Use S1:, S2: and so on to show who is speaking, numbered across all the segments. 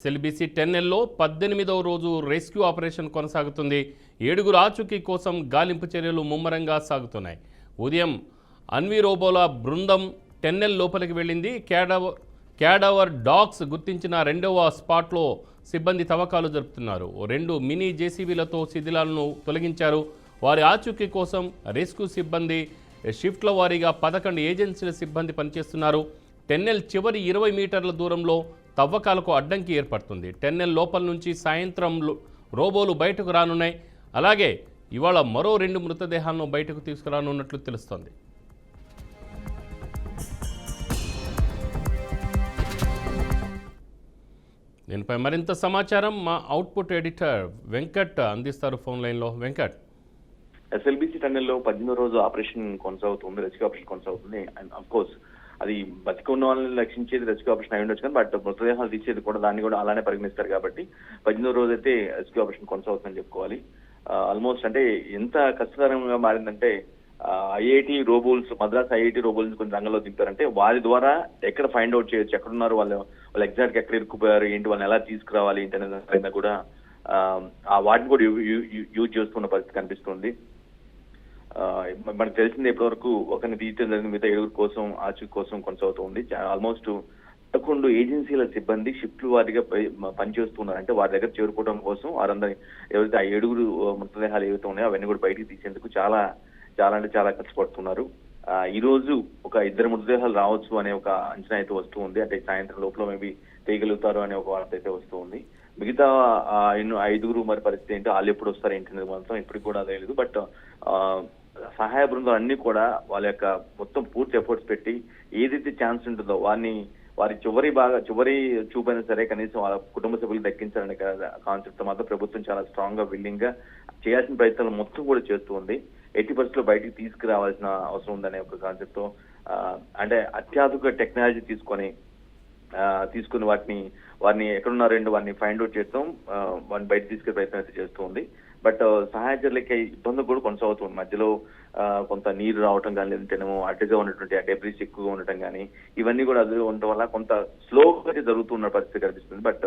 S1: SLBC 10Lలో 18వ రోజు rescue operation కొనసాగుతుంది. 7 ఆచూకీ కోసం గాలింపు చర్యలు ముమ్మరంగా సాగుతున్నాయి. ఉదయం అన్వి రోబోల బృందం 10L లోపలికి వెళ్ళింది. క్యాడవర్ డాగ్స్ గుర్తించిన రెండవ స్పాట్లో సిబ్బంది తవ్వకాలు జరుపుతున్నారు. 2 మినీ జేసీబీలతో శిథిలాలను తొలగించారు. వారి ఆచూకీ కోసం రెస్క్యూ సిబ్బంది షిఫ్ట్ల వారీగా 11 ఏజెన్సీల సిబ్బంది పనిచేస్తున్నారు. 10L చివరి 20 మీటర్ల దూరంలో తవ్వకాలకు అడ్డంకి ఏర్పడుతుంది. 10L లోపల నుంచి సాయంత్రం రోబోలు బయటకు రానున్నాయి. అలాగే ఇవాళ మరో 2 మృతదేహాలను బయటకు తీసుకురానున్నట్లు తెలుస్తోంది. దీనిపై మరింత సమాచారం మా అవుట్పుట్ ఎడిటర్ వెంకట్ అందిస్తారు ఫోన్ లైన్లో. వెంకట్,
S2: ఎస్ఎల్బీసీ 10Lలో 18వ రోజు ఆపరేషన్ కొనసాగుతుంది, రెస్క్యూ ఆపరేషన్ కొనసాగుతుంది. అండ్ అఫ్ కోర్స్ అది బతికున్న వాళ్ళని రక్షించేది రెస్క్యూ ఆపరేషన్ అయి ఉండొచ్చు, కానీ బట్ మృతదేహాలు తీసేది కూడా దాన్ని కూడా అలానే పరిగణిస్తారు కాబట్టి 18వ రోజు అయితే రెస్క్యూ ఆపరేషన్ కొనసాగుతుందని చెప్పుకోవాలి. ఆల్మోస్ట్ అంటే ఎంత కష్టతరంగా మారిందంటే ఐఐటి రోబోల్స్, మద్రాస్ ఐఐటి రోబోల్స్ కొన్ని రంగంలో దింపారంటే వారి ద్వారా ఎక్కడ ఫైండ్ అవుట్ చేయొచ్చు, ఎక్కడున్నారు వాళ్ళు ఎగ్జాక్ట్ ఎక్కడ ఇరుక్కుపోయారు, ఏంటి వాళ్ళని ఎలా తీసుకురావాలి ఏంటి అనేది కూడా వాటిని కూడా యూజ్ చేస్తున్న పరిస్థితి కనిపిస్తుంది. మనకు తెలిసింది ఇప్పటివరకు ఒకరిని తీయడం జరిగింది, మిగతా 7 కోసం ఆచూకీ కోసం కొనసాగుతుంది. ఆల్మోస్ట్ 11 ఏజెన్సీల సిబ్బంది షిఫ్ట్ వారిగా పనిచేస్తున్నారు. అంటే వారి దగ్గర చేరుకోవడం కోసం వారందరి ఎవరైతే ఆ 7 మృతదేహాలు ఏవైతే ఉన్నాయో అవన్నీ కూడా బయటికి తీసేందుకు చాలా కష్టపడుతున్నారు. ఈ రోజు ఒక 2 మృతదేహాలు రావచ్చు అనే ఒక అంచనా అయితే వస్తూ ఉంది. అంటే సాయంత్రం లోపల మేబీ తీయగలుగుతారు అనే ఒక వార్త అయితే వస్తూ ఉంది. మిగతా 5 మరి పరిస్థితి ఏంటో వాళ్ళు ఎప్పుడు వస్తారు ఏంటి మాత్రం ఇప్పటికి కూడా తెలియదు. బట్ సహాయ బృందాలు అన్ని కూడా వాళ్ళ యొక్క మొత్తం పూర్తి ఎఫర్ట్స్ పెట్టి ఏదైతే ఛాన్స్ ఉంటుందో వారి చివరి చూపైనా సరే కనీసం వాళ్ళ కుటుంబ సభ్యులు దక్కించాలనే కాన్సెప్ట్ మాత్రం ప్రభుత్వం చాలా స్ట్రాంగ్ గా విల్లింగ్ గా చేయాల్సిన ప్రయత్నాలు మొత్తం కూడా చేస్తూ ఉంది. ఎట్టి పరిస్థితుల్లో బయటికి తీసుకురావాల్సిన అవసరం ఉందనే ఒక కాన్సెప్ట్ తో అంటే అత్యాధునిక టెక్నాలజీ తీసుకుని వారిని ఎక్కడున్నారండి వారిని ఫైండ్ అవుట్ చేస్తాం, వారిని బయట తీసుకునే ప్రయత్నం అయితే చేస్తూ ఉంది. బట్ సహాయ చర్యలకి ఇబ్బంది కూడా కొనసాగుతుంది. మధ్యలో కొంత నీరు రావటం కానీ, లేదంటేనేమో అడ్డుగా ఉన్నటువంటి ఆ డెబ్రీస్ ఎక్కువగా ఉండటం కానీ, ఇవన్నీ కూడా అది ఉండటం వల్ల కొంత స్లోగా జరుగుతున్న పరిస్థితి కనిపిస్తుంది. బట్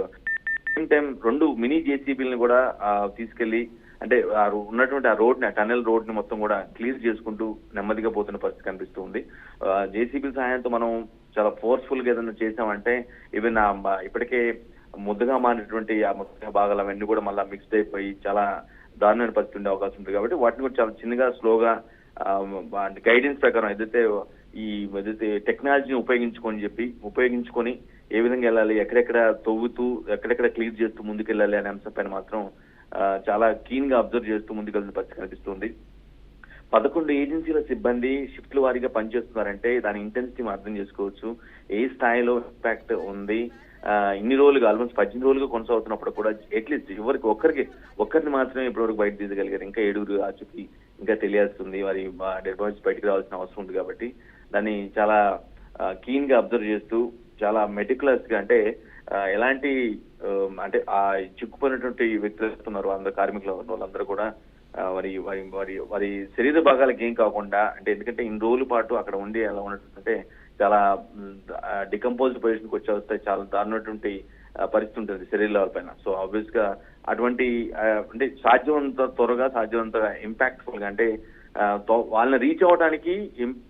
S2: సేమ్ టైం 2 మినీ జేసీబీలను కూడా తీసుకెళ్లి అంటే ఉన్నటువంటి ఆ రోడ్ ని, టనెల్ రోడ్ ని మొత్తం కూడా క్లియర్ చేసుకుంటూ నెమ్మదిగా పోతున్న పరిస్థితి కనిపిస్తుంది. జేసీబీ సహాయంతో మనం చాలా ఫోర్స్ఫుల్ గా ఏదైనా చేసామంటే ఈవెన్ ఇప్పటికే ముద్దగా మారినటువంటి ఆ ముద్దగా భాగాలు అవన్నీ కూడా మళ్ళీ మిక్స్డ్ అయిపోయి చాలా దారుణమైన పరిస్థితి ఉండే అవకాశం ఉంది. కాబట్టి వాటిని కూడా చాలా చిన్నగా స్లోగా గైడెన్స్ ప్రకారం ఏదైతే టెక్నాలజీని ఉపయోగించుకొని ఏ విధంగా వెళ్ళాలి, ఎక్కడెక్కడ తవ్వుతూ ఎక్కడెక్కడ క్లియర్ చేస్తూ ముందుకెళ్ళాలి అనే అంశం పైన మాత్రం చాలా కీన్ గా అబ్జర్వ్ చేస్తూ ముందుకెళ్తున్న పరిస్థితి కనిపిస్తుంది. 11 ఏజెన్సీల సిబ్బంది షిఫ్ట్ల వారీగా పనిచేస్తున్నారంటే దాని ఇంటెన్సిటీ అర్థం చేసుకోవచ్చు. ఏ స్థాయిలో ఇంపాక్ట్ ఉంది. ఇన్ని రోజులుగా ఆల్మోస్ట్ 18 రోజులుగా కొనసాగుతున్నప్పుడు కూడా అట్లీస్ట్ ఒక్కరిని మాత్రమే ఇప్పటివరకు బయట తీయగలిగారు. ఇంకా 7 ఆచూకీ ఇంకా తెలియాల్సింది. వారి డెడ్ బాడీస్ బయటకు రావాల్సిన అవసరం ఉంది. కాబట్టి దాన్ని చాలా కీన్ గా అబ్జర్వ్ చేస్తూ చాలా మెటిక్యులస్ గా అంటే ఎలాంటి అంటే ఆ చిక్కుపోయినటువంటి వ్యక్తులు వస్తున్నారు అందరు కార్మికులు వాళ్ళందరూ కూడా వారి శరీర భాగాలకు ఏం కాకుండా అంటే ఎందుకంటే ఇన్ని రోజుల పాటు అక్కడ ఉండి ఎలా ఉన్నట్టుంటే చాలా డికంపోజ్డ్ పొజిషన్కి వచ్చే చాలా దారుణటువంటి పరిస్థితి ఉంటుంది శరీర లెవెల్ పైన. సో ఆబ్వియస్ గా అటువంటి అంటే సాధ్యమంత త్వరగా సాధ్యమంత ఇంపాక్ట్ఫుల్ గా అంటే వాళ్ళని రీచ్ అవ్వడానికి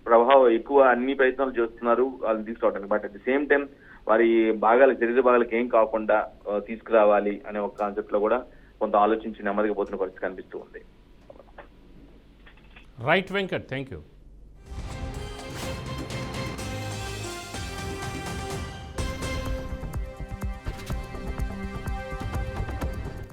S2: ప్రభావం ఎక్కువ అన్ని ప్రయత్నాలు చేస్తున్నారు వాళ్ళని తీసుకురావడానికి. But at the same time వారి శరీర భాగాలకు ఏం కాకుండా తీసుకురావాలి అనే ఒక కాన్సెప్ట్ లో కూడా కొంత ఆలోచించి నెమ్మదిగా పోతున్న పరిస్థితి కనిపిస్తూ ఉంది.
S1: Right Venkat, thank you.